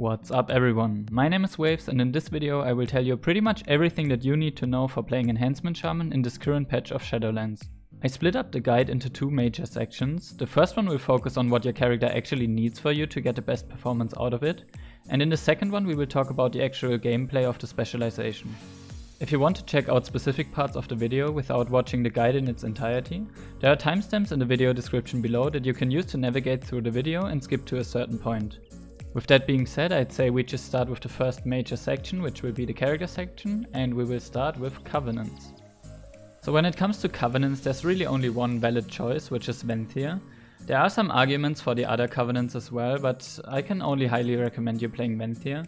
What's up everyone, my name is Waves and in this video I will tell you pretty much everything that you need to know for playing Enhancement Shaman in this current patch of Shadowlands. I split up the guide into two major sections. The first one will focus on what your character actually needs for you to get the best performance out of it, and in the second one we will talk about the actual gameplay of the specialization. If you want to check out specific parts of the video without watching the guide in its entirety, there are timestamps in the video description below that you can use to navigate through the video and skip to a certain point. With that being said, I'd say we just start with the first major section, which will be the character section, and we will start with Covenants. So when it comes to Covenants, there's really only one valid choice, which is Venthyr. There are some arguments for the other Covenants as well, but I can only highly recommend you playing Venthyr.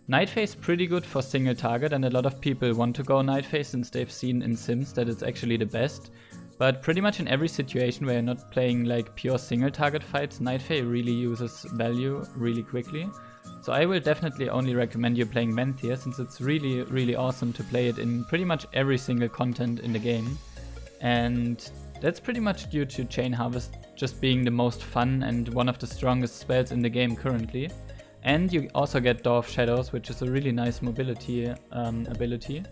Nightfey is pretty good for single target, and a lot of people want to go Nightfey since they've seen in Sims that it's actually the best. But pretty much in every situation where you're not playing like pure single target fights, Nightfey really uses value really quickly. So I will definitely only recommend you playing Venthyr since it's really awesome to play it in pretty much every single content in the game. And that's pretty much due to Chain Harvest just being the most fun and one of the strongest spells in the game currently. And you also get Door of Shadows, which is a really nice mobility ability.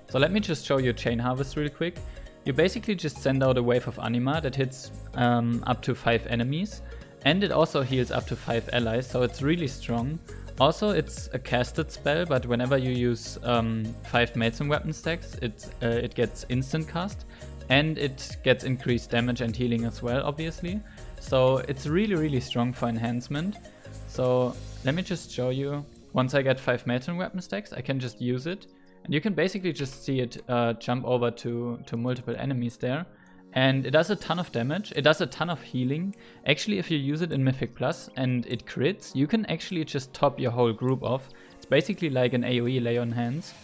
So let me just show you Chain Harvest really quick. You basically just send out a wave of anima that hits up to 5 enemies, and it also heals up to 5 allies, so it's really strong. Also, it's a casted spell, but whenever you use 5 mates and weapon stacks, it gets instant cast, and it gets increased damage and healing as well, obviously. So it's really strong for enhancement. So let me just show you. Once I get 5 mates and weapon stacks, I can just use it. And you can basically just see it jump over to multiple enemies there. And it does a ton of damage, it does a ton of healing. Actually, if you use it in Mythic Plus and it crits, you can actually just top your whole group off. It's basically like an AoE lay on hands.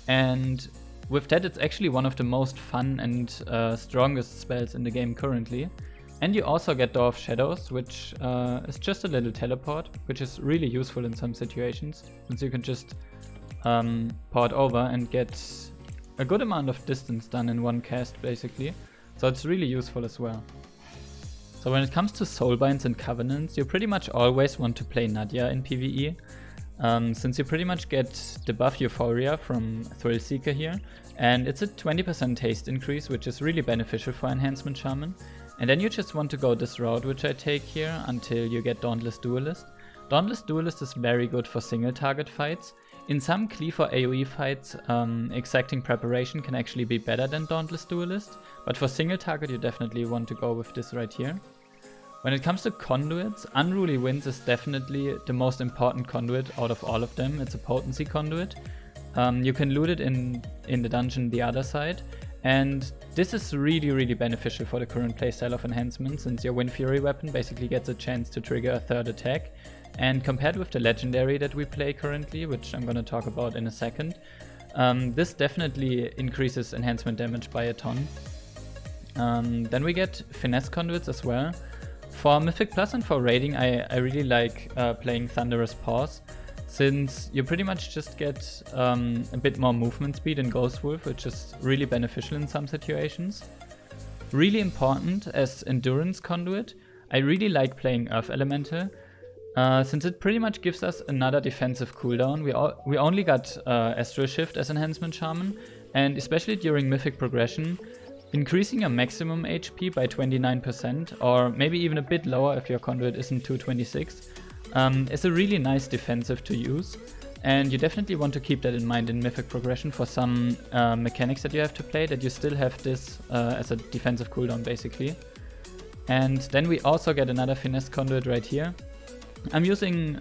And with that, it's actually one of the most fun and strongest spells in the game currently. And you also get Door of Shadows, which is just a little teleport, which is really useful in some situations, since you can just port over and get a good amount of distance done in one cast basically. So it's really useful as well. So when it comes to Soulbinds and Covenants, you pretty much always want to play Nadia in PvE, since you pretty much get the buff Euphoria from Thrillseeker here, and it's a 20% haste increase, which is really beneficial for Enhancement Shaman. And then you just want to go this route, which I take here, until you get Dauntless Duelist. Dauntless Duelist is very good for single target fights. In some cleave or AoE fights, Exacting Preparation can actually be better than Dauntless Duelist, but for single target you definitely want to go with this right here. When it comes to Conduits, Unruly Winds is definitely the most important conduit out of all of them. It's a potency conduit. You can loot it in the dungeon the other side, and this is really beneficial for the current playstyle of Enhancement, since your Wind Fury weapon basically gets a chance to trigger a third attack. And compared with the Legendary that we play currently, which I'm gonna talk about in a second, this definitely increases enhancement damage by a ton. Then we get Finesse Conduits as well. For Mythic Plus and for raiding, I really like playing Thunderous Paws, since you pretty much just get a bit more movement speed in Ghost Wolf, which is really beneficial in some situations. Really important as Endurance Conduit, I really like playing Earth Elemental, since it pretty much gives us another defensive cooldown. We only got Astral Shift as Enhancement Shaman, and especially during Mythic progression, increasing your maximum HP by 29%, or maybe even a bit lower if your conduit isn't 226, is a really nice defensive to use. And you definitely want to keep that in mind in Mythic progression for some mechanics that you have to play, that you still have this as a defensive cooldown basically. And then we also get another Finesse Conduit right here. I'm using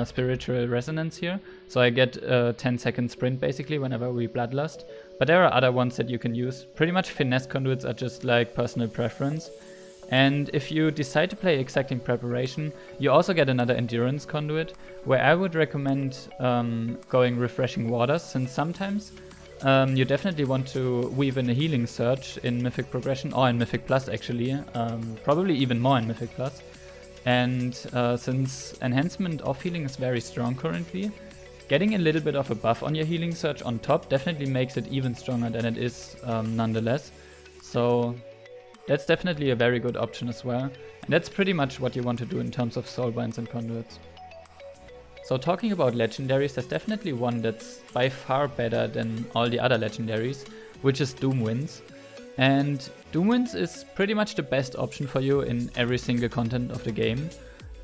Spiritual Resonance here, so I get a 10-second sprint basically whenever we Bloodlust. But there are other ones that you can use. Pretty much Finesse Conduits are just like personal preference. And if you decide to play Exacting Preparation, you also get another Endurance Conduit, where I would recommend going Refreshing Waters, since sometimes you definitely want to weave in a Healing Surge in Mythic progression, or in Mythic Plus actually, probably even more in Mythic Plus. And since Enhancement of Healing is very strong currently, getting a little bit of a buff on your Healing Surge on top definitely makes it even stronger than it is nonetheless. So that's definitely a very good option as well. And that's pretty much what you want to do in terms of Soulbinds and Conduits. So talking about legendaries, there's definitely one that's by far better than all the other legendaries, which is Doomwinds. And Doomwinds is pretty much the best option for you in every single content of the game.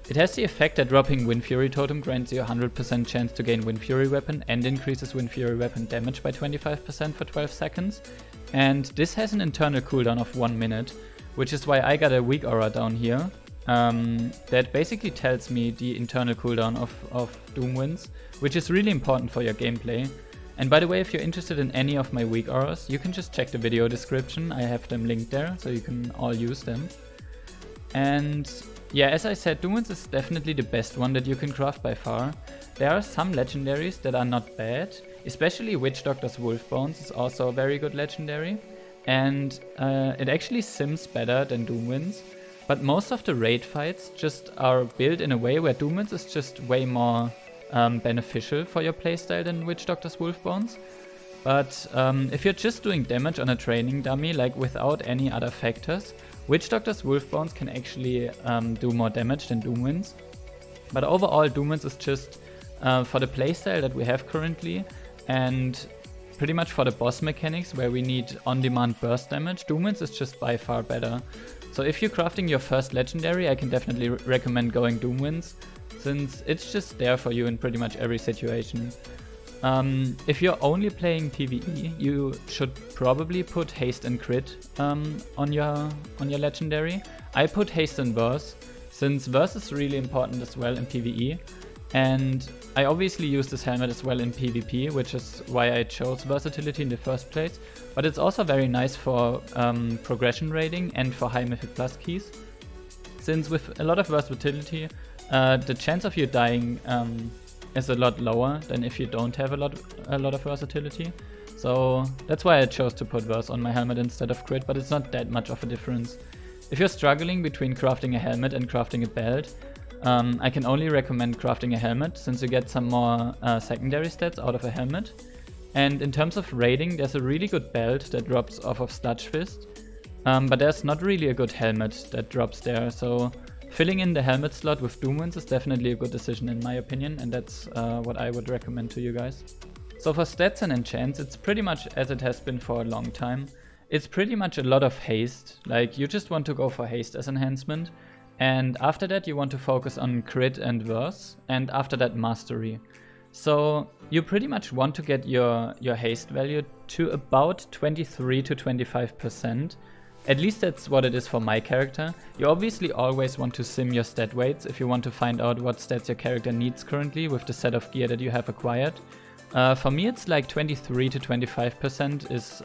It has the effect that dropping Wind Fury Totem grants you a 100% chance to gain Wind Fury weapon and increases Wind Fury weapon damage by 25% for 12 seconds. And this has an internal cooldown of 1 minute, which is why I got a weak aura down here. That basically tells me the internal cooldown of Doomwinds, which is really important for your gameplay. And by the way, if you're interested in any of my weak auras, you can just check the video description. I have them linked there, so you can all use them. And yeah, as I said, Doomwinds is definitely the best one that you can craft by far. There are some legendaries that are not bad, especially Witch Doctor's Wolfbones is also a very good legendary. And it actually sims better than Doomwinds. But most of the raid fights just are built in a way where Doomwinds is just way more beneficial for your playstyle than Witch Doctor's Wolfbones. But if you're just doing damage on a training dummy, like without any other factors, Witch Doctor's Wolfbones can actually do more damage than Doomwinds. But overall, Doomwinds is just for the playstyle that we have currently, and pretty much for the boss mechanics where we need on-demand burst damage, Doomwinds is just by far better. So if you're crafting your first legendary, I can definitely recommend going Doomwinds, since it's just there for you in pretty much every situation. If you're only playing PvE, you should probably put haste and crit on your legendary. I put haste and verse, since verse is really important as well in PvE. And I obviously use this helmet as well in PvP, which is why I chose versatility in the first place. But it's also very nice for progression rating and for high Mythic Plus keys. Since with a lot of versatility, the chance of you dying is a lot lower than if you don't have a lot of versatility. So that's why I chose to put verse on my helmet instead of crit, but it's not that much of a difference. If you're struggling between crafting a helmet and crafting a belt, I can only recommend crafting a helmet, since you get some more secondary stats out of a helmet. And in terms of raiding, there's a really good belt that drops off of Sludge Fist, but there's not really a good helmet that drops there, so filling in the helmet slot with Doomwinds is definitely a good decision in my opinion, and that's what I would recommend to you guys. So for stats and enchants, it's pretty much as it has been for a long time. It's pretty much a lot of haste, like you just want to go for haste as enhancement, and after that you want to focus on crit and verse, and after that mastery. So you pretty much want to get your haste value to about 23 to 25%. At least that's what it is for my character. You obviously always want to sim your stat weights if you want to find out what stats your character needs currently with the set of gear that you have acquired. For me it's like 23 to 25% is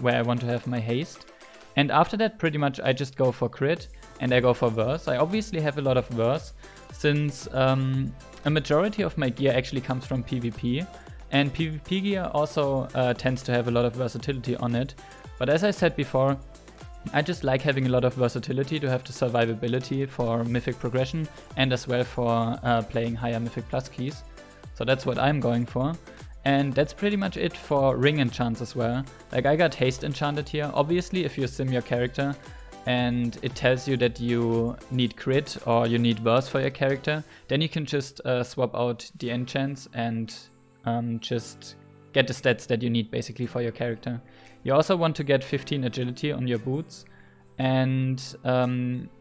where I want to have my haste. And after that pretty much I just go for crit and I go for verse. I obviously have a lot of verse since a majority of my gear actually comes from PvP. And PvP gear also tends to have a lot of versatility on it. But as I said before, I just like having a lot of versatility to have the survivability for mythic progression and as well for playing higher mythic plus keys. So that's what I'm going for. And that's pretty much it for ring enchants as well. Like I got haste enchanted here. Obviously if you sim your character and it tells you that you need crit or you need verse for your character, then you can just swap out the enchants and just get the stats that you need basically for your character. You also want to get 15 agility on your boots, and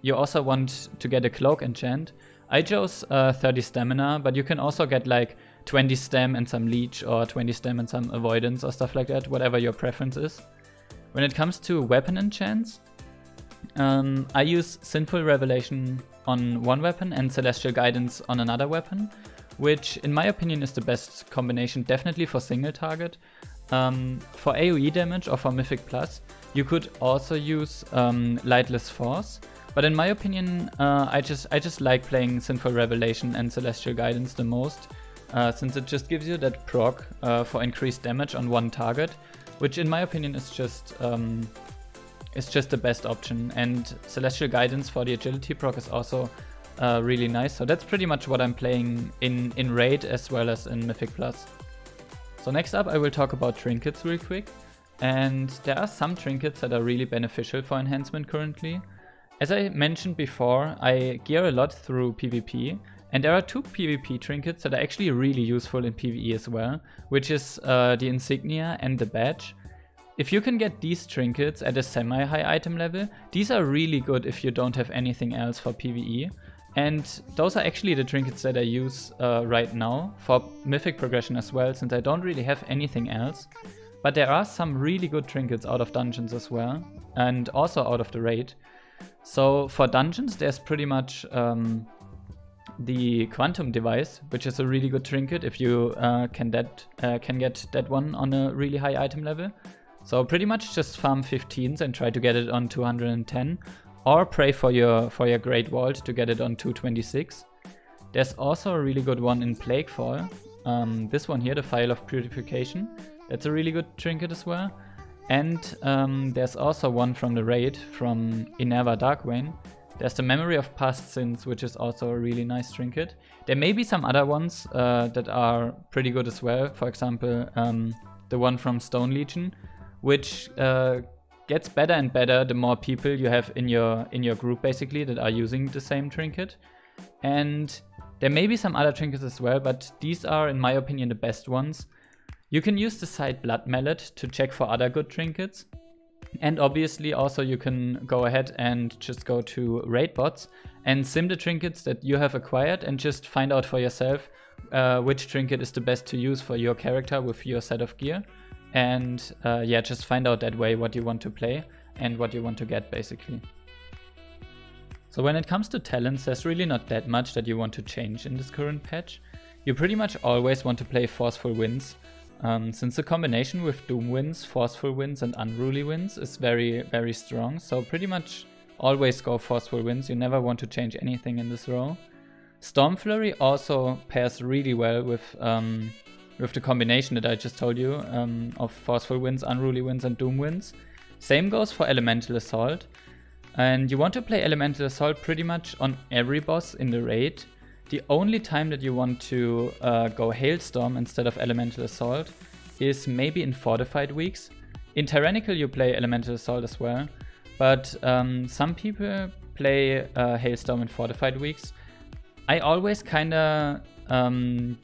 you also want to get a cloak enchant. I chose 30 stamina, but you can also get like 20 stam and some leech, or 20 stam and some avoidance or stuff like that, whatever your preference is. When it comes to weapon enchants, I use Sinful Revelation on one weapon and Celestial Guidance on another weapon, which in my opinion is the best combination, definitely for single target. For AoE damage or for Mythic Plus, you could also use Lightless Force, but in my opinion, I just like playing Sinful Revelation and Celestial Guidance the most, since it just gives you that proc for increased damage on one target, which in my opinion is just the best option. And Celestial Guidance for the agility proc is also really nice. So that's pretty much what I'm playing in Raid as well as in Mythic Plus. So next up I will talk about trinkets real quick. And there are some trinkets that are really beneficial for enhancement currently. As I mentioned before, I gear a lot through PvP, And there are two PvP trinkets that are actually really useful in PvE as well, which is the insignia and the badge. If you can get these trinkets at a semi-high item level, these are really good if you don't have anything else for PvE. And those are actually the trinkets that I use right now for mythic progression as well, since I don't really have anything else. But there are some really good trinkets out of dungeons as well, and also out of the raid. So for dungeons, there's pretty much the Quantum device, which is a really good trinket if you can get that one on a really high item level. So pretty much just farm 15s and try to get it on 210, or pray for your Great Vault to get it on 226. There's also a really good one in Plaguefall. This one here, the Phial of Purification. That's a really good trinket as well. And there's also one from the raid from Inerva Darkwane. There's the Memory of Past Sins, which is also a really nice trinket. There may be some other ones that are pretty good as well. For example, the one from Stone Legion, which gets better and better the more people you have in your group basically that are using the same trinket. And there may be some other trinkets as well, but these are, in my opinion, the best ones. You can use the site Blood Mallet to check for other good trinkets. And obviously also you can go ahead and just go to raid bots and sim the trinkets that you have acquired and just find out for yourself which trinket is the best to use for your character with your set of gear. And yeah, just find out that way what you want to play and what you want to get basically. So when it comes to talents, there's really not that much that you want to change in this current patch. You pretty much always want to play Forceful Winds. Since the combination with Doom Winds, Forceful Winds and Unruly Winds is very, very strong, so pretty much always go Forceful Winds. You never want to change anything in this row. Storm Flurry also pairs really well with the combination that I just told you of Forceful Winds, Unruly Winds and Doom Winds. Same goes for Elemental Assault. And you want to play Elemental Assault pretty much on every boss in the raid. The only time that you want to go Hailstorm instead of Elemental Assault is maybe in Fortified weeks. In Tyrannical you play Elemental Assault as well, but some people play Hailstorm in Fortified weeks. I always kinda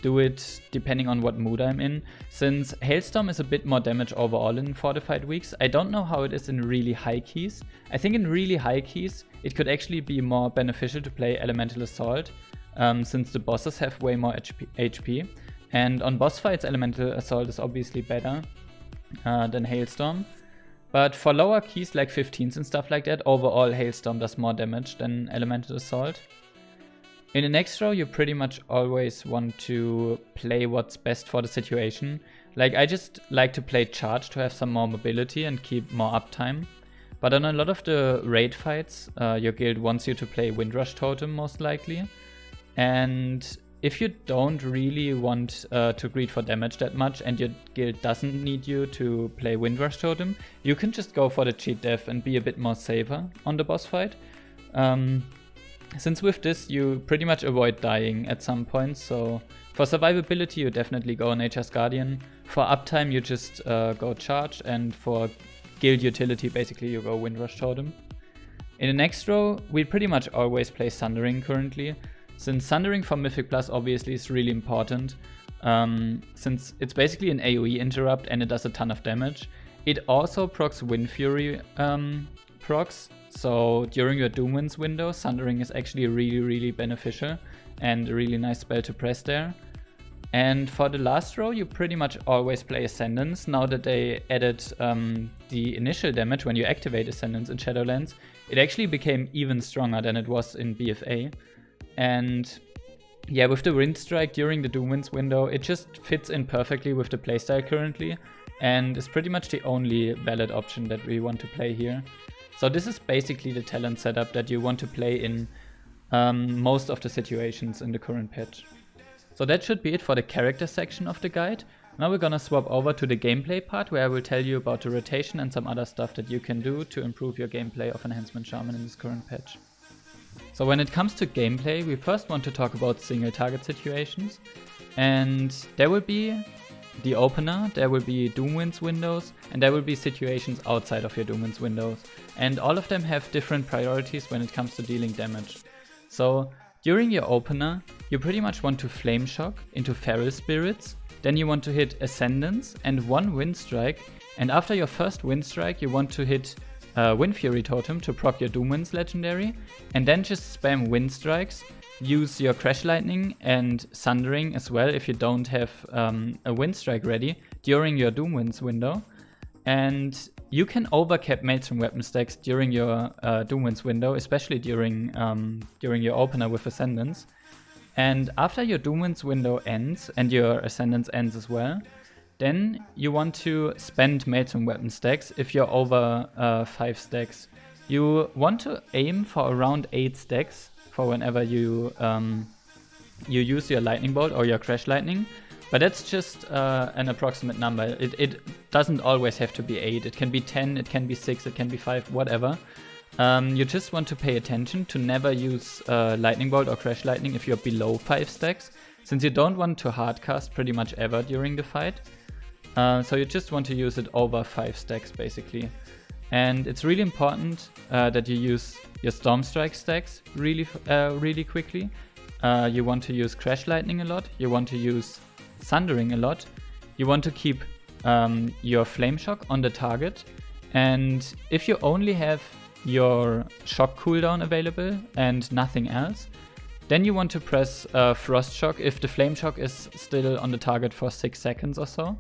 do it depending on what mood I'm in, since Hailstorm is a bit more damage overall in Fortified weeks. I don't know how it is in really high keys. I think in really high keys it could actually be more beneficial to play Elemental Assault, since the bosses have way more HP. And on boss fights, Elemental Assault is obviously better than Hailstorm. But for lower keys like 15s and stuff like that, overall Hailstorm does more damage than Elemental Assault. In the next row, you pretty much always want to play what's best for the situation. Like, I just like to play Charge to have some more mobility and keep more uptime. But on a lot of the raid fights, your guild wants you to play Windrush Totem most likely. And if you don't really want to greed for damage that much and your guild doesn't need you to play Windrush Totem, you can just go for the cheat death and be a bit more safer on the boss fight. Since with this you pretty much avoid dying at some point, so for survivability you definitely go Nature's Guardian. For uptime you just go Charge, and for guild utility basically you go Windrush Totem. In the next row we pretty much always play Sundering currently, since Sundering for Mythic Plus obviously is really important, since it's basically an AoE interrupt and it does a ton of damage. It also procs Wind Fury procs, so during your Doom Winds window, Sundering is actually really, really beneficial and a really nice spell to press there. And for the last row, you pretty much always play Ascendance. Now that they added the initial damage when you activate Ascendance in Shadowlands, it actually became even stronger than it was in BFA. And yeah, with the Wind Strike during the Doom Winds window, it just fits in perfectly with the playstyle currently, and is pretty much the only valid option that we want to play here. So this is basically the talent setup that you want to play in most of the situations in the current patch. So that should be it for the character section of the guide. Now we're gonna swap over to the gameplay part, where I will tell you about the rotation and some other stuff that you can do to improve your gameplay of Enhancement Shaman in this current patch. So when it comes to gameplay, we first want to talk about single target situations. And there will be the opener, there will be Doom Winds windows, and there will be situations outside of your Doom Winds windows. And all of them have different priorities when it comes to dealing damage. So during your opener, you pretty much want to Flame Shock into Feral Spirits, then you want to hit Ascendance and 1 Wind Strike, and after your first Wind Strike you want to hit Wind Fury Totem to proc your Doomwinds legendary, and then just spam Wind Strikes, use your Crash Lightning and Sundering as well if you don't have a Wind Strike ready during your Doomwinds window. And you can overcap Maelstrom weapon stacks during your Doomwinds window, especially during your opener with Ascendance. And after your Doomwinds window ends, and your Ascendance ends as well, then you want to spend Maelstrom weapon stacks if you're over 5 stacks. You want to aim for around 8 stacks for whenever you use your Lightning Bolt or your Crash Lightning. But that's just an approximate number. It doesn't always have to be 8. It can be 10, it can be 6, it can be 5, whatever. You just want to pay attention to never use Lightning Bolt or Crash Lightning if you're below 5 stacks, since you don't want to hardcast pretty much ever during the fight. So you just want to use it over 5 stacks basically. And it's really important that you use your Storm Strike stacks really quickly. You want to use Crash Lightning a lot, you want to use Sundering a lot, you want to keep your Flame Shock on the target, and if you only have your Shock cooldown available and nothing else, then you want to press Frost Shock if the Flame Shock is still on the target for 6 seconds or so.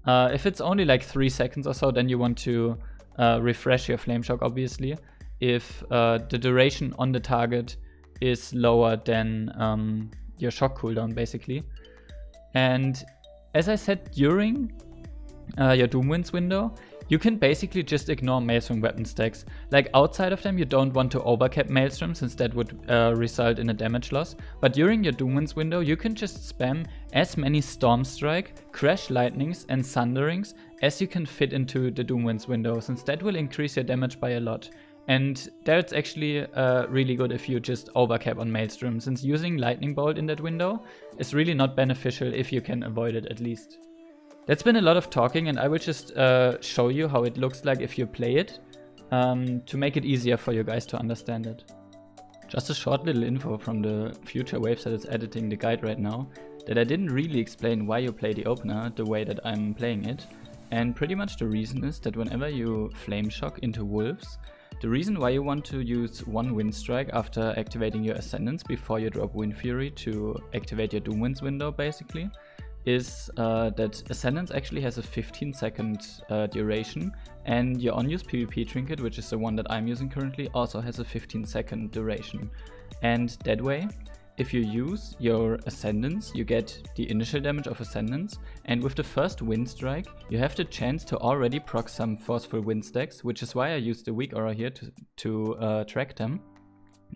If it's only like 3 seconds or so, then you want to refresh your Flame Shock, obviously, if the duration on the target is lower than your Shock cooldown, basically. And as I said, during your Doomwinds window, you can basically just ignore Maelstrom weapon stacks. Like outside of them, you don't want to overcap Maelstrom, since that would result in a damage loss. But during your Doomwinds window, you can just spam as many Storm Strike, Crash Lightnings and Sunderings as you can fit into the Doomwinds window, since that will increase your damage by a lot. And that's actually really good if you just overcap on Maelstrom, since using Lightning Bolt in that window is really not beneficial if you can avoid it at least. That's been a lot of talking, and I will just show you how it looks like if you play it, to make it easier for you guys to understand it. Just a short little info from the future Waves that is editing the guide right now, that I didn't really explain why you play the opener the way that I'm playing it. And pretty much the reason is that whenever you Flame Shock into Wolves, the reason why you want to use 1 Wind Strike after activating your Ascendance before you drop Wind Fury to activate your Doomwinds window basically, is that Ascendance actually has a 15-second duration, and your unused PvP trinket, which is the one that I'm using currently, also has a 15-second duration. And that way, if you use your Ascendance, you get the initial damage of Ascendance, and with the first Wind Strike, you have the chance to already proc some Forceful Wind stacks, which is why I used the Weak Aura here to track them.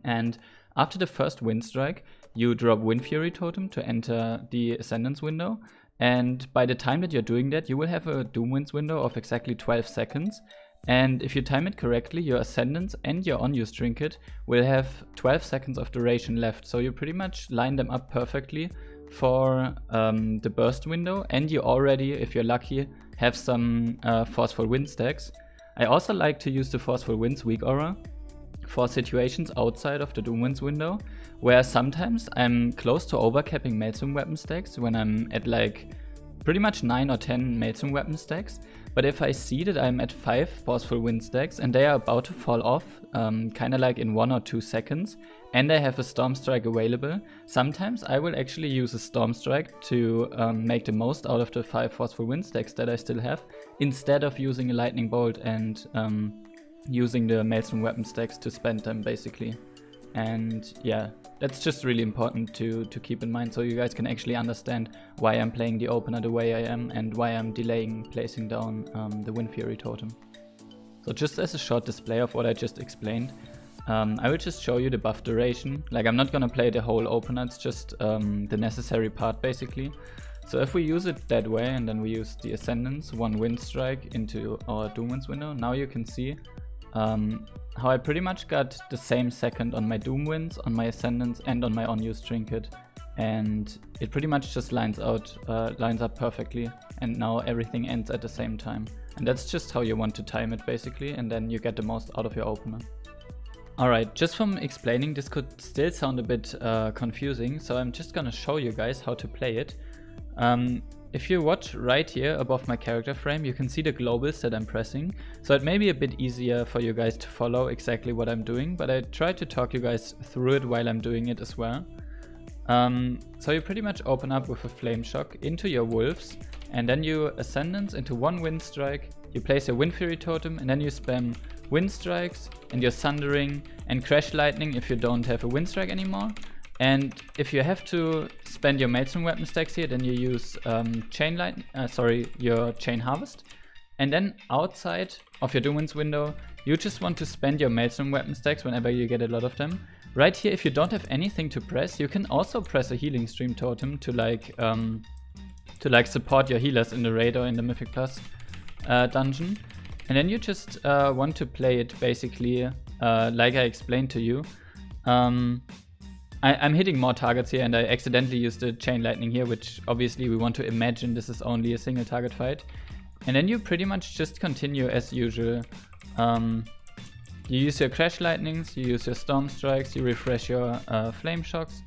And after the first Wind Strike, you drop Wind Fury Totem to enter the Ascendance window, and by the time that you're doing that, you will have a Doomwinds window of exactly 12 seconds. And if you time it correctly, your Ascendance and your unused trinket will have 12 seconds of duration left. So you pretty much line them up perfectly for the burst window, and you already, if you're lucky, have some Forceful Wind stacks. I also like to use the Forceful Winds Weak Aura for situations outside of the Doomwinds window, where sometimes I'm close to overcapping Maelstrom weapon stacks when I'm at like pretty much 9 or 10 Maelstrom weapon stacks. But if I see that I'm at 5 Forceful Wind stacks and they are about to fall off, kinda like in 1 or 2 seconds, and I have a Storm Strike available, sometimes I will actually use a Storm Strike to make the most out of the 5 Forceful Wind stacks that I still have, instead of using a Lightning Bolt and using the Maelstrom weapon stacks to spend them basically. And yeah, that's just really important to keep in mind, so you guys can actually understand why I'm playing the opener the way I am and why I'm delaying placing down the Wind Fury Totem. So just as a short display of what I just explained, I will just show you the buff duration. Like, I'm not gonna play the whole opener, it's just the necessary part basically. So if we use it that way and then we use the Ascendance, 1 Wind Strike into our Doomwinds window, now you can see how I pretty much got the same second on my Doomwinds, on my Ascendance and on my unused trinket, and it pretty much just lines up perfectly, and now everything ends at the same time. And that's just how you want to time it basically, and then you get the most out of your opener. Alright, just from explaining, this could still sound a bit confusing, so I'm just gonna show you guys how to play it. If you watch right here above my character frame, you can see the globals that I'm pressing, so it may be a bit easier for you guys to follow exactly what I'm doing, but I try to talk you guys through it while I'm doing it as well. So you pretty much open up with a Flame Shock into your wolves, and then you Ascendance into one Wind Strike, you place your Wind Fury totem, and then you spam Wind Strikes and your Sundering and Crash Lightning if you don't have a Wind Strike anymore. And if you have to spend your Maelstrom weapon stacks here, then you use your Chain Harvest. And then outside of your Doomwinds window, you just want to spend your Maelstrom weapon stacks whenever you get a lot of them. Right here, if you don't have anything to press, you can also press a Healing Stream totem to support your healers in the raid or in the Mythic Plus dungeon. And then you just want to play it basically like I explained to you. I'm hitting more targets here, and I accidentally used the Chain Lightning here, which obviously we want to imagine this is only a single target fight. And then you pretty much just continue as usual. You use your Crash Lightnings, you use your Storm Strikes, you refresh your Flame Shocks,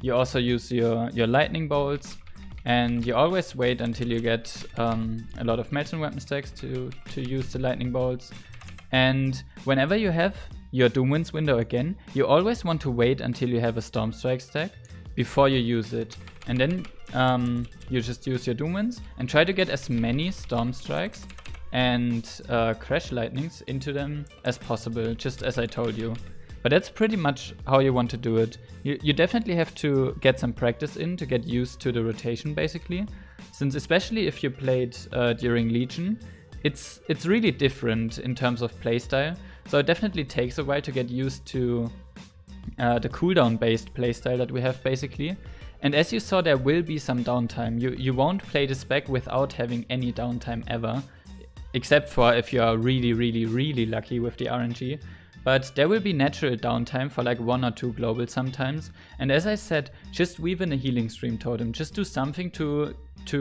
you also use your Lightning Bolts, and you always wait until you get a lot of Maelstrom weapon stacks to use the Lightning Bolts. And whenever you have your Doomwinds window again, you always want to wait until you have a Storm Strike stack before you use it. And then you just use your Doomwinds and try to get as many Storm Strikes and Crash Lightnings into them as possible, just as I told you. But that's pretty much how you want to do it. You definitely have to get some practice in to get used to the rotation basically, since especially if you played during Legion, it's really different in terms of playstyle. So it definitely takes a while to get used to the cooldown based playstyle that we have basically. And as you saw, there will be some downtime. You won't play this spec without having any downtime ever, except for if you are really lucky with the RNG. But there will be natural downtime for like 1 or 2 globals sometimes. And as I said, just weave in a Healing Stream totem. Just do something to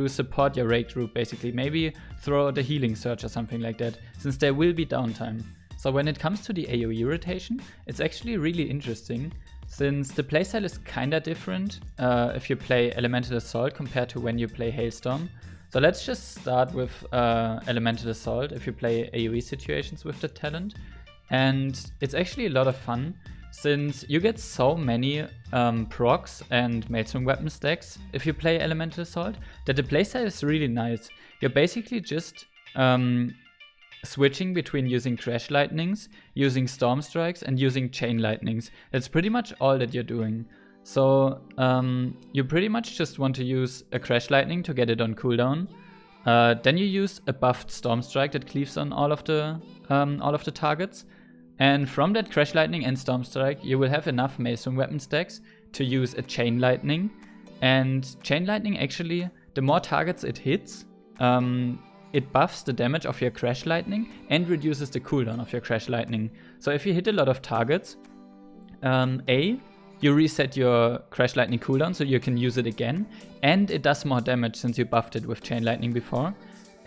support your raid group basically. Maybe throw the Healing Surge or something like that, since there will be downtime. So when it comes to the AoE rotation, it's actually really interesting, since the playstyle is kinda different if you play Elemental Assault compared to when you play Hailstorm. So let's just start with Elemental Assault if you play AoE situations with the talent. And it's actually a lot of fun, since you get so many procs and Maelstrom weapon stacks if you play Elemental Assault, that the playstyle is really nice. You're basically just switching between using Crash Lightnings, using Storm Strikes, and using Chain Lightnings. That's pretty much all that you're doing. So you pretty much just want to use a Crash Lightning to get it on cooldown. Then you use a buffed Storm Strike that cleaves on all of the targets. And from that Crash Lightning and Storm Strike, you will have enough Maelstrom weapon stacks to use a Chain Lightning. And Chain Lightning actually, the more targets it hits, it buffs the damage of your Crash Lightning and reduces the cooldown of your Crash Lightning. So if you hit a lot of targets, you reset your Crash Lightning cooldown so you can use it again, and it does more damage since you buffed it with Chain Lightning before.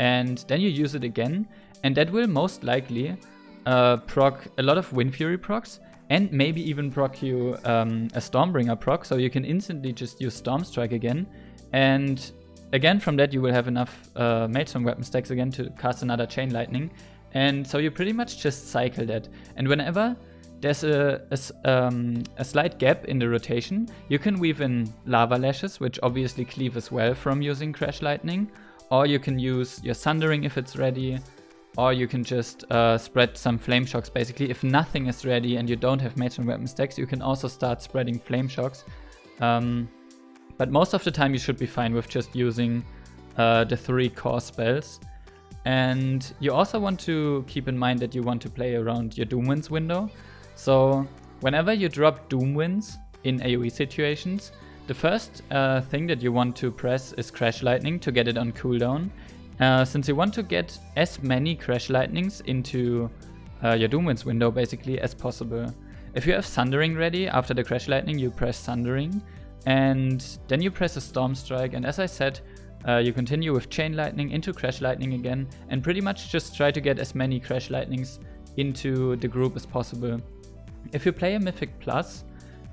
And then you use it again, and that will most likely proc a lot of Wind Fury procs, and maybe even proc you a Stormbringer proc, so you can instantly just use Storm Strike again. And again, from that you will have enough Maelstrom weapon stacks again to cast another Chain Lightning. And so you pretty much just cycle that. And whenever there's a slight gap in the rotation, you can weave in Lava Lashes, which obviously cleave as well from using Crash Lightning. Or you can use your Sundering if it's ready. Or you can just spread some Flame Shocks basically. If nothing is ready and you don't have Maelstrom weapon stacks, you can also start spreading Flame Shocks. But most of the time you should be fine with just using the 3 core spells. And you also want to keep in mind that you want to play around your Doomwinds window. So whenever you drop Doomwinds in AoE situations, the first thing that you want to press is Crash Lightning to get it on cooldown. Since you want to get as many Crash Lightnings into your Doomwinds window basically as possible. If you have Sundering ready, after the Crash Lightning you press Sundering, and then you press a Storm Strike, and as I said, you continue with Chain Lightning into Crash Lightning again, and pretty much just try to get as many Crash Lightnings into the group as possible. If you play a Mythic Plus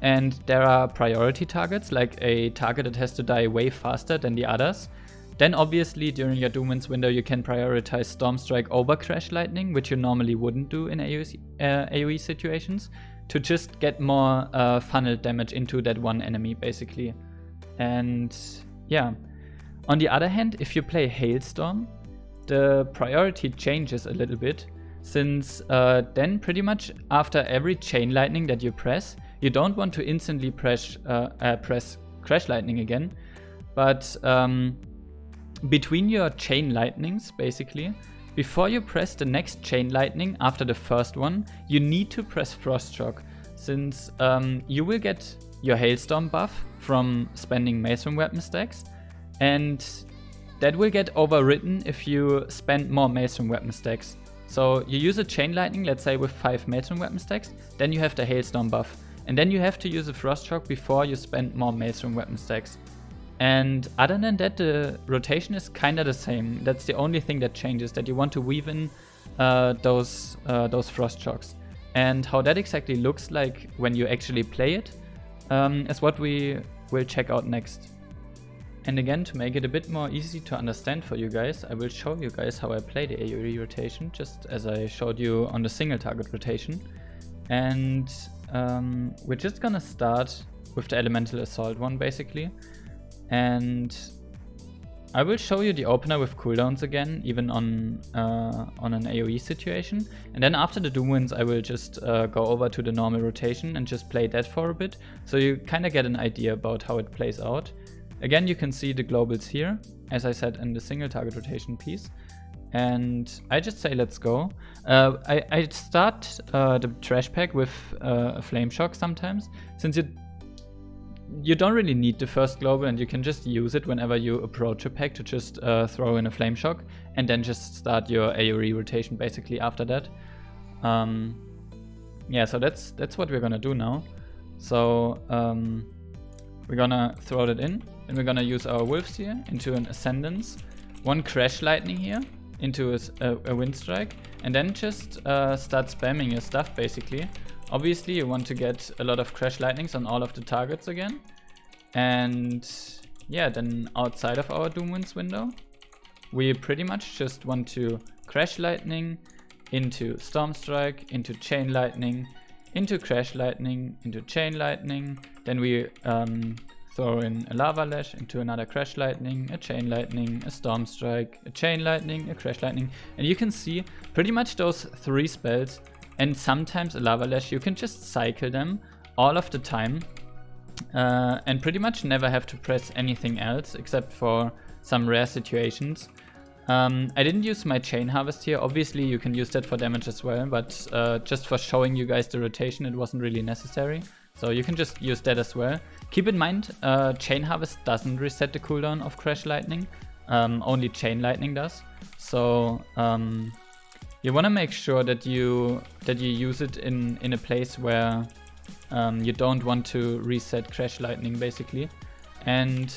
and there are priority targets, like a target that has to die way faster than the others, then obviously during your Doomwinds window you can prioritize Stormstrike over Crash Lightning, which you normally wouldn't do in AoE situations, to just get more funneled damage into that one enemy basically. And yeah, on the other hand, if you play Hailstorm, the priority changes a little bit, since then pretty much after every Chain Lightning that you press, you don't want to instantly press Crash Lightning again, but between your Chain Lightnings basically, before you press the next Chain Lightning after the first one, you need to press Frost Shock, since you will get your Hailstorm buff from spending Maelstrom weapon stacks, and that will get overwritten if you spend more Maelstrom weapon stacks. So you use a Chain Lightning, let's say with 5 Maelstrom weapon stacks, then you have the Hailstorm buff, and then you have to use a Frost Shock before you spend more Maelstrom weapon stacks. And other than that, the rotation is kinda the same. That's the only thing that changes, that you want to weave in those Frost Shocks. And how that exactly looks like when you actually play it is what we will check out next. And again, to make it a bit more easy to understand for you guys, I will show you guys how I play the AoE rotation, just as I showed you on the single target rotation. And we're just gonna start with the Elemental Assault one basically. And I will show you the opener with cooldowns again, even on an AoE situation. And then after the Doomwinds, I will just go over to the normal rotation and just play that for a bit, so you kind of get an idea about how it plays out. Again, you can see the globals here, as I said in the single target rotation piece. And I just say let's go. I start the trash pack with a Flame Shock sometimes, since you don't really need the first global and you can just use it whenever you approach a pack to just throw in a Flame Shock and then just start your AoE rotation basically after that. Yeah, so that's what we're gonna do now. So we're gonna throw that in, and we're gonna use our Wolves here into an Ascendance, one Crash Lightning here into a Wind Strike, and then just start spamming your stuff basically. Obviously you want to get a lot of Crash Lightnings on all of the targets again. And yeah, then outside of our Doomwinds window, we pretty much just want to Crash Lightning into Stormstrike, into Chain Lightning, into Crash Lightning, into Chain Lightning. Then we throw in a Lava Lash into another Crash Lightning, a Chain Lightning, a Stormstrike, a Chain Lightning, a Crash Lightning. And you can see pretty much those 3 spells, and sometimes a Lava Lash, you can just cycle them all of the time and pretty much never have to press anything else except for some rare situations. I didn't use my Chain Harvest here. Obviously you can use that for damage as well, but just for showing you guys the rotation, it wasn't really necessary. So you can just use that as well. Keep in mind, Chain Harvest doesn't reset the cooldown of Crash Lightning, only Chain Lightning does. So you want to make sure that you use it in a place where you don't want to reset Crash Lightning basically. And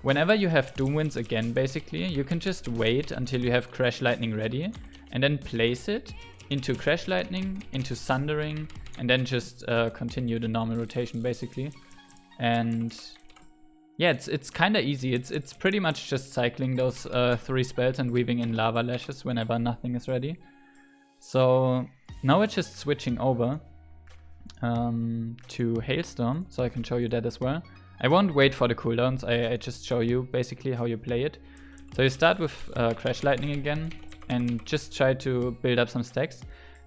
whenever you have Doomwinds again basically, you can just wait until you have Crash Lightning ready and then place it into Crash Lightning, into Sundering, and then just continue the normal rotation basically. And yeah, it's kind of easy. It's pretty much just cycling those 3 spells and weaving in Lava Lashes whenever nothing is ready. So now we're just switching over to Hailstorm, so I can show you that as well. I won't wait for the cooldowns, I just show you basically how you play it. So you start with Crash Lightning again and just try to build up some stacks.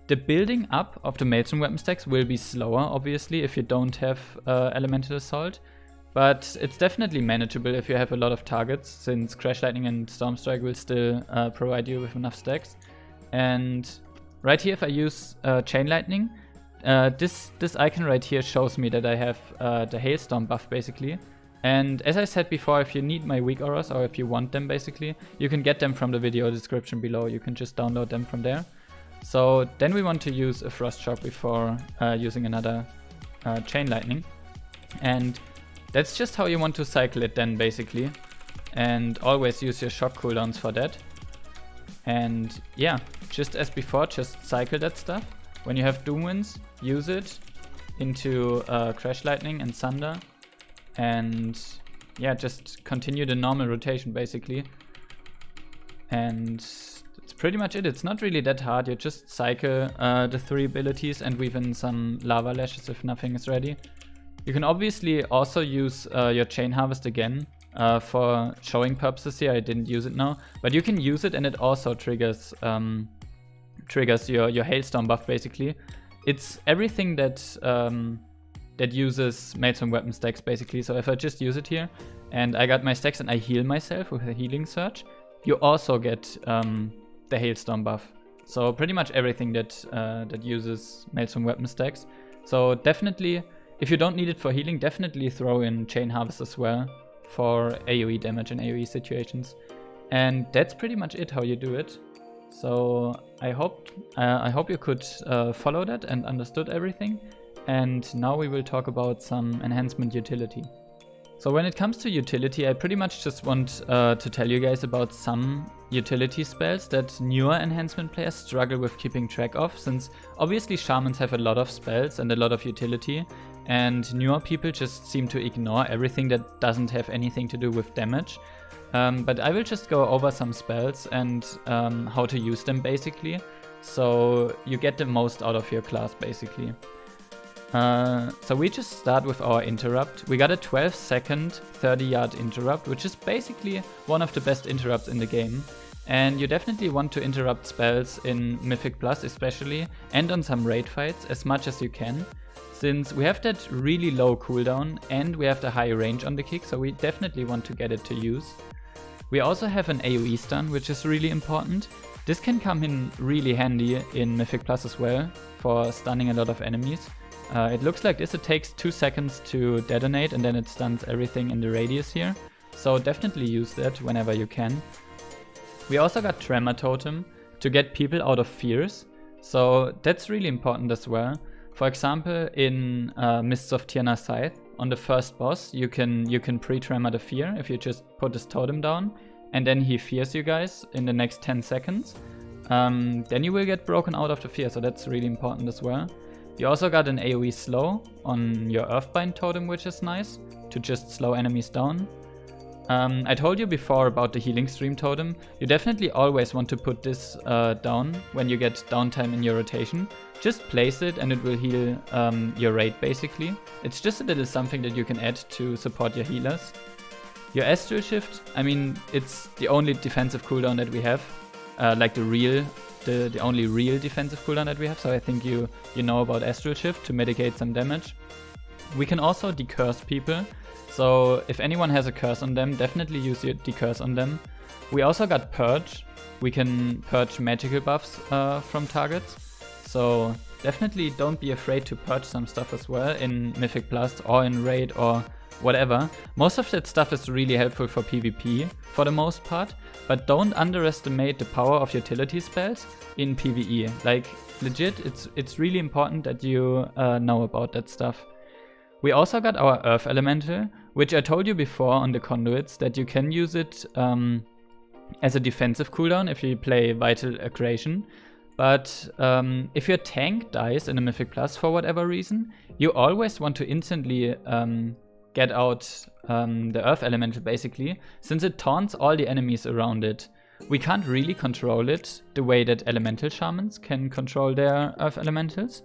The building up of the Maelstrom weapon stacks will be slower, obviously, if you don't have Elemental Assault. But it's definitely manageable if you have a lot of targets, since Crash Lightning and Stormstrike will still provide you with enough stacks. And right here, if I use Chain Lightning, this icon right here shows me that I have the Hailstorm buff basically. And as I said before, if you need my weak auras, or if you want them basically, you can get them from the video description below. You can just download them from there. So then we want to use a Frost Shock before using another Chain Lightning. And that's just how you want to cycle it then basically. And always use your shock cooldowns for that. And yeah, just as before, just cycle that stuff. when you have Doom Winds, use it into Crash Lightning and Thunder, and yeah, just continue the normal rotation basically. And that's pretty much it. It's not really that hard. You just cycle the 3 abilities and weave in some Lava Lashes if nothing is ready. You can obviously also use your Chain Harvest again for showing purposes here. I didn't use it now, but you can use it and it also triggers your Hailstorm buff basically. It's everything that that uses Maelstrom weapon stacks basically. So if I just use it here and I got my stacks and I heal myself with a Healing Surge, you also get the Hailstorm buff. So pretty much everything that that uses Maelstrom weapon stacks. So definitely, if you don't need it for healing, definitely throw in Chain Harvest as well for AoE damage in AoE situations. And that's pretty much it how you do it. So I hope you could follow that and understood everything. And now we will talk about some enhancement utility. So when it comes to utility, I pretty much just want to tell you guys about some utility spells that newer enhancement players struggle with keeping track of, since obviously shamans have a lot of spells and a lot of utility, and newer people just seem to ignore everything that doesn't have anything to do with damage. But I will just go over some spells and how to use them basically, so you get the most out of your class basically. So we just start with our interrupt. We got a 12-second 30-yard interrupt, which is basically one of the best interrupts in the game. And you definitely want to interrupt spells in Mythic Plus especially, and on some raid fights as much as you can, since we have that really low cooldown and we have the high range on the kick, so we definitely want to get it to use. We also have an AoE stun, which is really important. This can come in really handy in Mythic Plus as well, for stunning a lot of enemies. It looks like this. It takes 2 seconds to detonate and then it stuns everything in the radius here. So definitely use that whenever you can. We also got Tremor Totem to get people out of fears. So that's really important as well. For example, in Mists of Tirna Scythe, on the first boss, you can pre-tremor the fear if you just put this totem down and then he fears you guys in the next 10 seconds. Then you will get broken out of the fear, so that's really important as well. You also got an AoE slow on your Earthbind totem, which is nice, to just slow enemies down. I told you before about the Healing Stream totem. You definitely always want to put this down when you get downtime in your rotation. Just place it and it will heal your raid basically. It's just a little something that you can add to support your healers. Your Astral Shift, I mean, it's the only defensive cooldown that we have, like the only real defensive cooldown that we have, so I think you know about Astral Shift to mitigate some damage. We can also decurse people, so if anyone has a curse on them, definitely use your decurse on them. We also got Purge. We can purge magical buffs from targets, so definitely don't be afraid to purge some stuff as well in Mythic Plus or in Raid or whatever. Most of that stuff is really helpful for PvP for the most part, but don't underestimate the power of utility spells in PvE. Like legit, it's really important that you know about that stuff. We also got our Earth Elemental, which I told you before on the Conduits that you can use it as a defensive cooldown if you play Vital Aggression. But if your tank dies in a Mythic Plus for whatever reason, you always want to instantly get out the Earth Elemental basically, since it taunts all the enemies around it. We can't really control it the way that Elemental Shamans can control their Earth Elementals,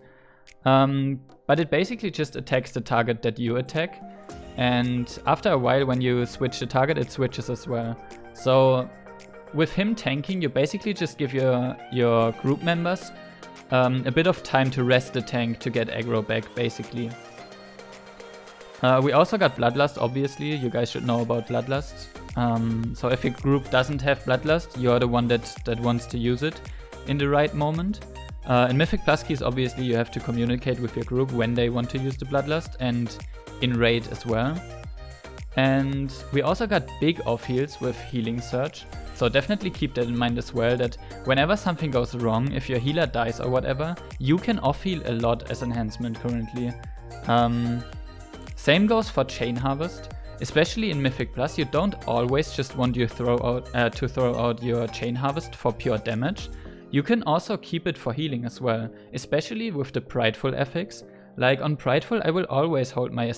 but it basically just attacks the target that you attack, and after a while when you switch the target, it switches as well. So with him tanking, you basically just give your group members a bit of time to rest the tank to get aggro back basically. We also got Bloodlust, obviously. You guys should know about Bloodlust. So if your group doesn't have Bloodlust, you're the one that wants to use it in the right moment. In Mythic Plus keys, obviously, you have to communicate with your group when they want to use the Bloodlust, and in Raid as well. And we also got big off heals with Healing Surge. So definitely keep that in mind as well, that whenever something goes wrong, if your healer dies or whatever, you can off heal a lot as enhancement currently. Same goes for Chain Harvest. Especially in Mythic Plus, you don't always just want to throw out your Chain Harvest for pure damage. You can also keep it for healing as well, especially with the Prideful affix. Like on Prideful, I will always hold my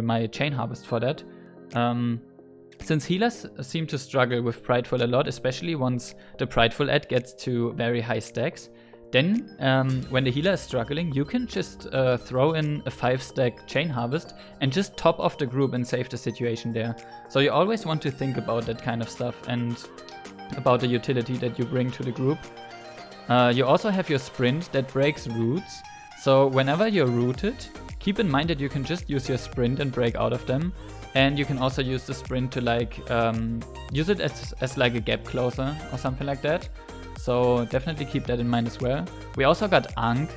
my Chain Harvest for that. Since healers seem to struggle with Prideful a lot, especially once the Prideful ad gets to very high stacks, then when the healer is struggling, you can just throw in a 5-stack Chain Harvest and just top off the group and save the situation there. So you always want to think about that kind of stuff and about the utility that you bring to the group. You also have your Sprint that breaks roots. So whenever you're rooted, keep in mind that you can just use your Sprint and break out of them. And you can also use the Sprint to like use it as like a gap closer or something like that. So definitely keep that in mind as well. We also got Ankh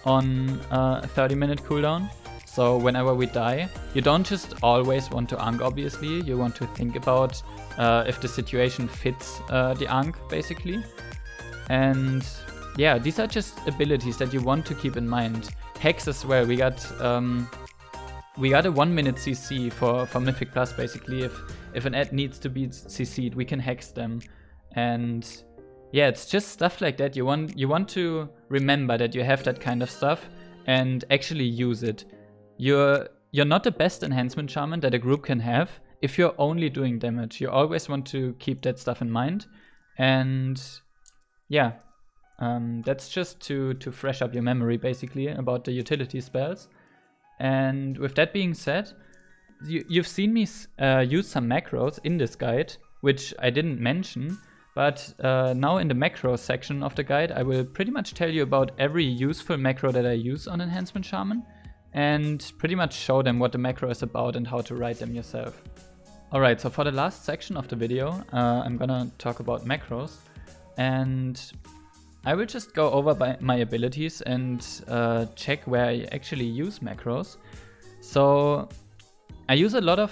on a 30-minute cooldown. So whenever we die, you don't just always want to Ankh, obviously. You want to think about if the situation fits the Ankh, basically. And yeah, these are just abilities that you want to keep in mind. Hex as well. We got a 1-minute CC for Mythic Plus, basically. If an ad needs to be CC'd, we can hex them. And yeah, it's just stuff like that. You want to remember that you have that kind of stuff and actually use it. You're not the best Enhancement Shaman that a group can have if you're only doing damage. You always want to keep that stuff in mind. And yeah, that's just to fresh up your memory, basically, about the utility spells. And with that being said, you've seen me use some macros in this guide, which I didn't mention. But now in the macro section of the guide, I will pretty much tell you about every useful macro that I use on Enhancement Shaman and pretty much show them what the macro is about and how to write them yourself. Alright, so for the last section of the video, I'm gonna talk about macros, and I will just go over my abilities and check where I actually use macros. So I use a lot of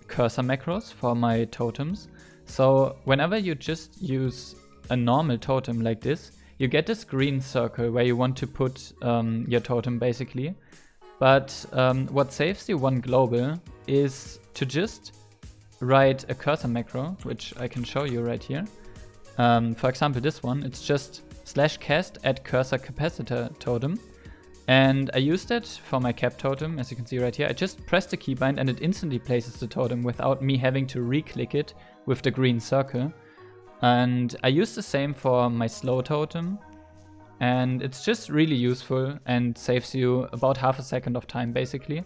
cursor macros for my totems. So whenever you just use a normal totem like this, you get this green circle where you want to put your totem, basically. But what saves you one global is to just write a cursor macro, which I can show you right here. For example, this one, it's just /cast add cursor capacitor totem. And I use that for my cap totem, as you can see right here. I just press the keybind and it instantly places the totem without me having to re-click it with the green circle. And I use the same for my slow totem. And it's just really useful and saves you about half a second of time, basically.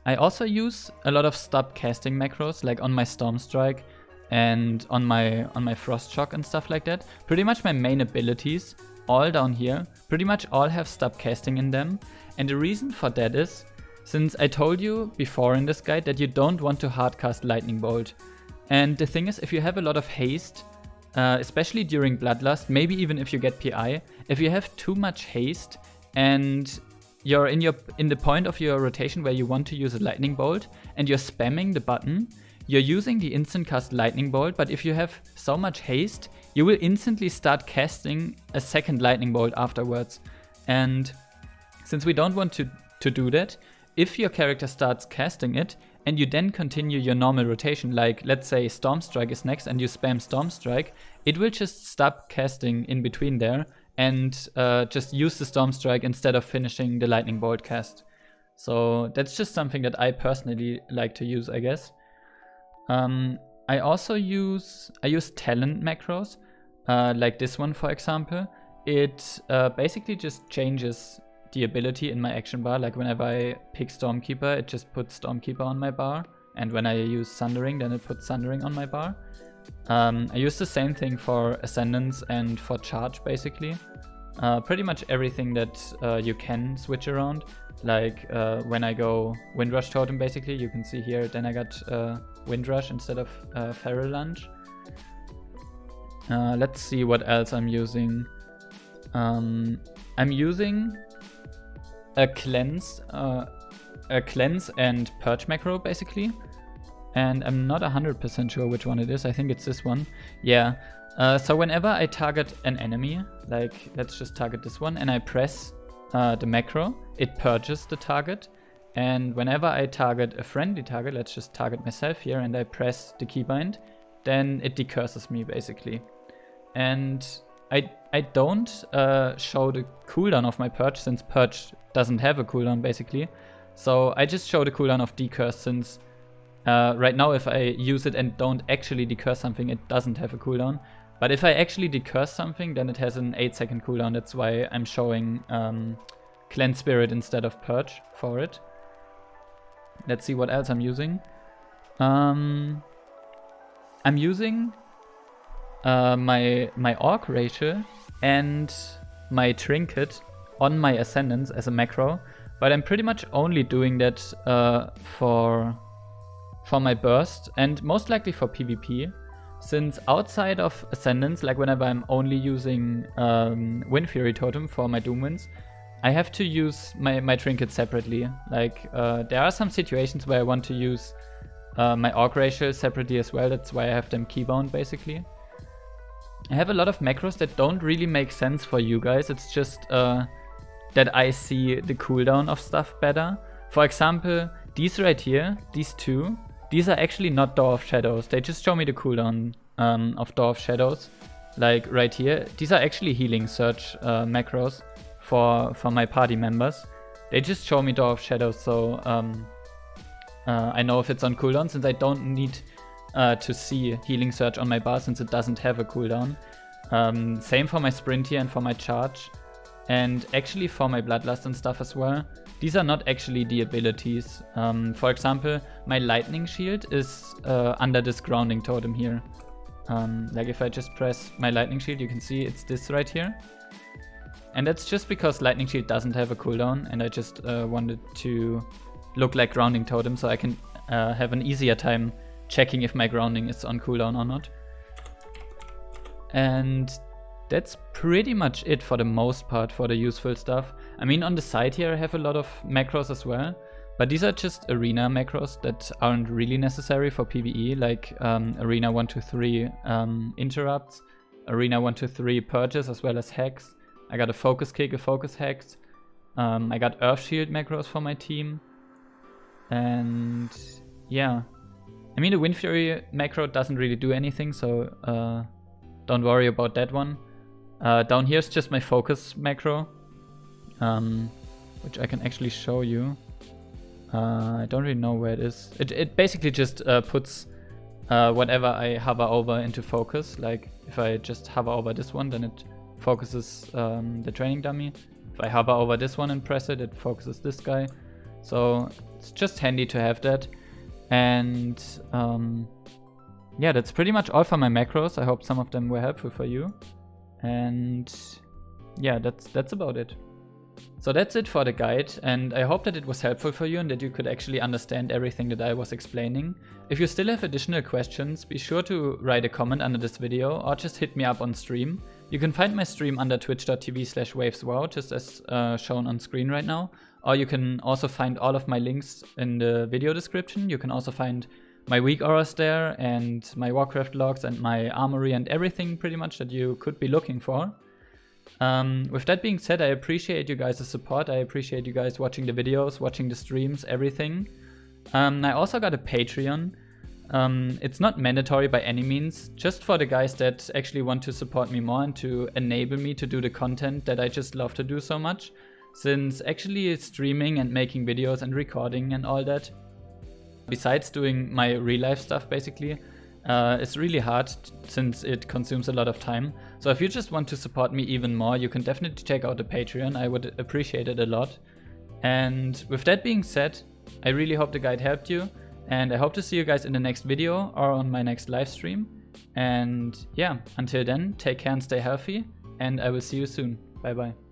I also use a lot of stop casting macros, like on my Storm Strike and on my Frost Shock and stuff like that. Pretty much my main abilities, all down here, pretty much all have stop casting in them. And the reason for that is, since I told you before in this guide that you don't want to hardcast Lightning Bolt. And the thing is, if you have a lot of haste, especially during Bloodlust, maybe even if you get PI, if you have too much haste and you're in the point of your rotation where you want to use a Lightning Bolt and you're spamming the button, you're using the instant cast Lightning Bolt, but if you have so much haste, you will instantly start casting a second Lightning Bolt afterwards. And since we don't want to do that, if your character starts casting it and you then continue your normal rotation, like let's say Storm Strike is next and you spam Storm Strike, it will just stop casting in between there and just use the Storm Strike instead of finishing the Lightning Bolt cast. So that's just something that I personally like to use, I guess. I also use talent macros, like this one, for example. It basically just changes the ability in my action bar. Like whenever I pick Stormkeeper, it just puts Stormkeeper on my bar, and when I use Sundering, then it puts Sundering on my bar. I use the same thing for Ascendance and for Charge, basically. Pretty much everything that you can switch around. Like when I go Windrush Totem, basically, you can see here, then I got Windrush instead of Feral Lunge. Let's see what else I'm using. I'm using a cleanse and purge macro, basically. And I'm not 100% sure which one it is. I think it's this one. Yeah. So whenever I target an enemy, like let's just target this one, and I press the macro, it purges the target. And whenever I target a friendly target, let's just target myself here, and I press the keybind, then it decurses me, basically. and I don't show the cooldown of my Purge, since Purge doesn't have a cooldown basically. So I just show the cooldown of Decurse, since right now if I use it and don't actually decurse something, it doesn't have a cooldown. But if I actually decurse something, then it has an 8-second cooldown. That's why I'm showing Cleanse Spirit instead of Purge for it. Let's see what else I'm using. I'm using my Orc Racial and my Trinket on my Ascendants as a macro, but I'm pretty much only doing that for my Burst and most likely for PvP, since outside of Ascendants, like whenever I'm only using Wind Fury Totem for my Doom Winds, I have to use my Trinket separately. Like there are some situations where I want to use my Orc Racial separately as well. That's why I have them keybound basically. I have a lot of macros that don't really make sense for you guys. It's just that I see the cooldown of stuff better. For example, these right here, these two, these are actually not Door of Shadows. They just show me the cooldown of Door of Shadows. Like right here, these are actually Healing Surge macros for my party members. They just show me Door of Shadows, so I know if it's on cooldown, since I don't need to see Healing Surge on my bar, since it doesn't have a cooldown. Same for my Sprint here and for my Charge. And actually for my Bloodlust and stuff as well. These are not actually the abilities. For example, my Lightning Shield is under this Grounding Totem here. Like if I just press my Lightning Shield, you can see it's this right here. And that's just because Lightning Shield doesn't have a cooldown, and I just wanted to look like Grounding Totem, so I can have an easier time checking if my grounding is on cooldown or not. And that's pretty much it for the most part for the useful stuff. I mean, on the side here I have a lot of macros as well, but these are just arena macros that aren't really necessary for PvE, like arena 1, 2, 3 interrupts, arena 1, 2, 3 purges, as well as hacks. I got a focus kick, a focus hex. I got Earth Shield macros for my team. And yeah. I mean, the Wind Fury macro doesn't really do anything, so don't worry about that one. Down here is just my focus macro, which I can actually show you. I don't really know where it is. It basically just puts whatever I hover over into focus. Like if I just hover over this one, then it focuses the training dummy. If I hover over this one and press it, it focuses this guy. So it's just handy to have that. And yeah, that's pretty much all for my macros. I hope some of them were helpful for you. And yeah, that's about it. So that's it for the guide, and I hope that it was helpful for you and that you could actually understand everything that I was explaining. If you still have additional questions, be sure to write a comment under this video or just hit me up on stream. You can find my stream under twitch.tv/waveswow, just as shown on screen right now. Or you can also find all of my links in the video description. You can also find my week auras there, and my Warcraft logs, and my armory, and everything pretty much that you could be looking for. With that being said, I appreciate you guys' support. I appreciate you guys watching the videos, watching the streams, everything. I also got a Patreon. It's not mandatory by any means, just for the guys that actually want to support me more and to enable me to do the content that I just love to do so much. Since actually streaming and making videos and recording and all that, besides doing my real life stuff basically, it's really hard since it consumes a lot of time. So if you just want to support me even more, you can definitely check out the Patreon. I would appreciate it a lot. And with that being said, I really hope the guide helped you, and I hope to see you guys in the next video or on my next live stream. And yeah, until then, take care and stay healthy, and I will see you soon. Bye bye.